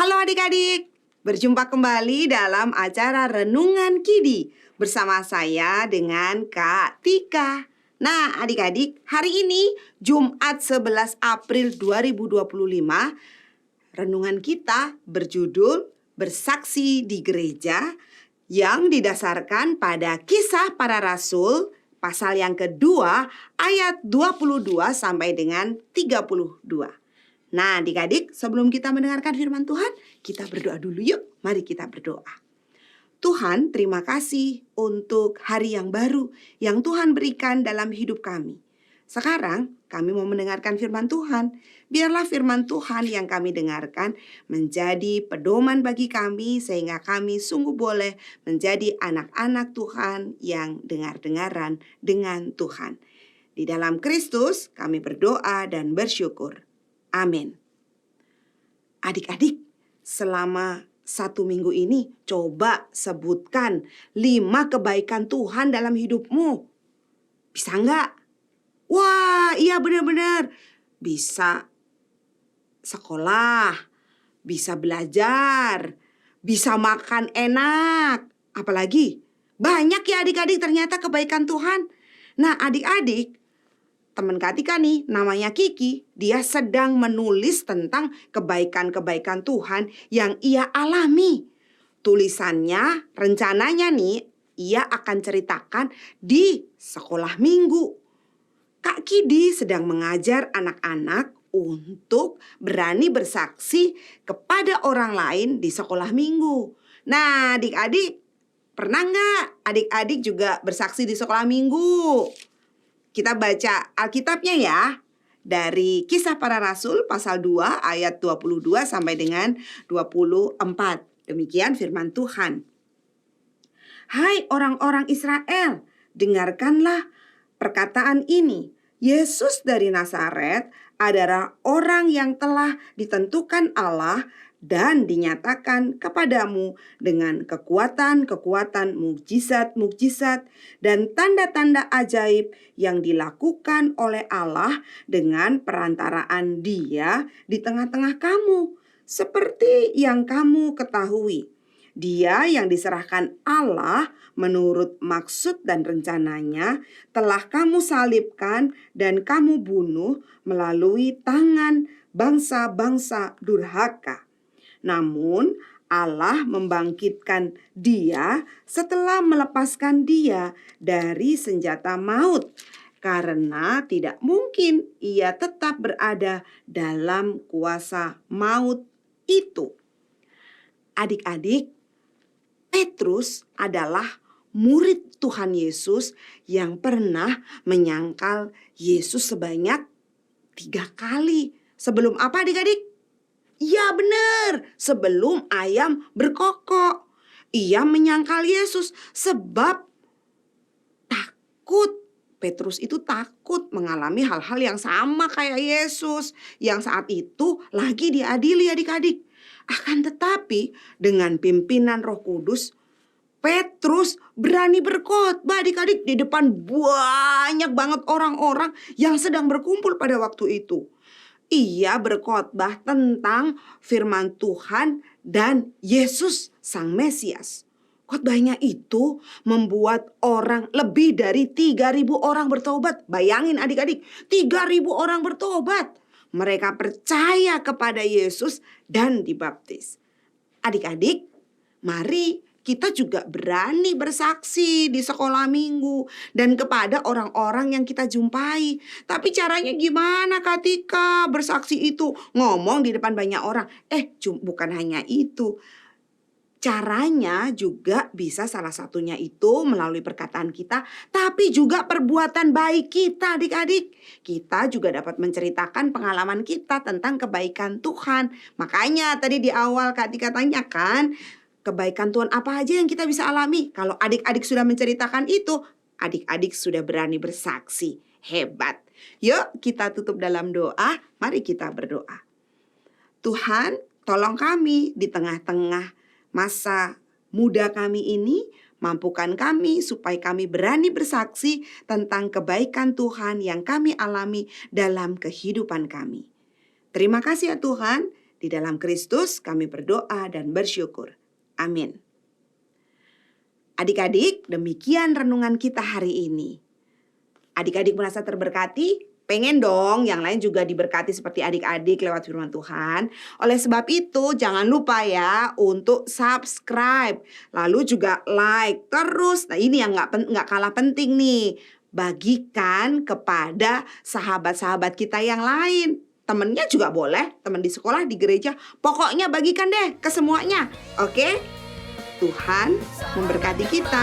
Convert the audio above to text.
Halo adik-adik, berjumpa kembali dalam acara Renungan Kidi bersama saya dengan Kak Tika. Nah adik-adik, hari ini Jumat 11 April 2025, renungan kita berjudul Bersaksi di Gereja yang didasarkan pada Kisah Para Rasul pasal yang kedua ayat 22 sampai dengan 32. Nah adik-adik, sebelum kita mendengarkan firman Tuhan, kita berdoa dulu yuk. Mari kita berdoa. Tuhan, terima kasih untuk hari yang baru yang Tuhan berikan dalam hidup kami. Sekarang kami mau mendengarkan firman Tuhan. Biarlah firman Tuhan yang kami dengarkan menjadi pedoman bagi kami sehingga kami sungguh boleh menjadi anak-anak Tuhan yang dengar-dengaran dengan Tuhan. Di dalam Kristus kami berdoa dan bersyukur. Amin. Adik-adik, selama 1 minggu ini coba sebutkan 5 kebaikan Tuhan dalam hidupmu. Bisa nggak? Wah, iya benar-benar. Bisa sekolah, bisa belajar, bisa makan enak. Apalagi banyak ya adik-adik ternyata kebaikan Tuhan. Nah adik-adik, teman Kak Tika nih, namanya Kiki, dia sedang menulis tentang kebaikan-kebaikan Tuhan yang ia alami. Tulisannya, rencananya nih, ia akan ceritakan di sekolah minggu. Kak Kidi sedang mengajar anak-anak untuk berani bersaksi kepada orang lain di sekolah minggu. Nah, adik-adik, pernah nggak adik-adik juga bersaksi di sekolah minggu? Kita baca Alkitabnya ya, dari Kisah Para Rasul pasal 2 ayat 22 sampai dengan 24. Demikian firman Tuhan. Hai orang-orang Israel, dengarkanlah perkataan ini. Yesus dari Nazaret adalah orang yang telah ditentukan Allah dan dinyatakan kepadamu dengan kekuatan-kekuatan mukjizat-mukjizat dan tanda-tanda ajaib yang dilakukan oleh Allah dengan perantaraan Dia di tengah-tengah kamu, seperti yang kamu ketahui. Dia yang diserahkan Allah menurut maksud dan rencananya telah kamu salibkan dan kamu bunuh melalui tangan bangsa-bangsa durhaka. Namun Allah membangkitkan dia setelah melepaskan dia dari senjata maut, karena tidak mungkin ia tetap berada dalam kuasa maut itu. Adik-adik, Petrus adalah murid Tuhan Yesus yang pernah menyangkal Yesus sebanyak 3 kali. Sebelum apa adik-adik? Ya benar, sebelum ayam berkokok. Ia menyangkal Yesus sebab takut. Petrus itu takut mengalami hal-hal yang sama kayak Yesus yang saat itu lagi diadili adik-adik. Akan tetapi dengan pimpinan Roh Kudus, Petrus berani berkhotbah adik-adik di depan banyak banget orang-orang yang sedang berkumpul pada waktu itu. Ia berkhotbah tentang firman Tuhan dan Yesus Sang Mesias. Khotbahnya itu membuat orang lebih dari 3.000 orang bertobat. Bayangin adik-adik, 3.000 orang bertobat. Mereka percaya kepada Yesus dan dibaptis. Adik-adik, mari kita juga berani bersaksi di sekolah minggu dan kepada orang-orang yang kita jumpai. Tapi caranya gimana Kak Tika bersaksi itu? Ngomong di depan banyak orang. Bukan hanya itu. Caranya juga bisa salah satunya itu melalui perkataan kita, tapi juga perbuatan baik kita adik-adik. Kita juga dapat menceritakan pengalaman kita tentang kebaikan Tuhan. Makanya tadi di awal Kak Tika tanyakan, kebaikan Tuhan apa aja yang kita bisa alami? Kalau adik-adik sudah menceritakan itu, adik-adik sudah berani bersaksi. Hebat. Yuk kita tutup dalam doa. Mari kita berdoa. Tuhan, tolong kami di tengah-tengah masa muda kami ini, mampukan kami supaya kami berani bersaksi tentang kebaikan Tuhan yang kami alami dalam kehidupan kami. Terima kasih ya Tuhan. Di dalam Kristus kami berdoa dan bersyukur. Amin. Adik-adik, demikian renungan kita hari ini. Adik-adik merasa terberkati? Pengen dong yang lain juga diberkati seperti adik-adik lewat firman Tuhan. Oleh sebab itu jangan lupa ya untuk subscribe. Lalu juga like terus. Nah ini yang nggak kalah penting nih. Bagikan kepada sahabat-sahabat kita yang lain. Temennya juga boleh, teman di sekolah, di gereja. Pokoknya bagikan deh ke semuanya. Oke? Tuhan memberkati kita.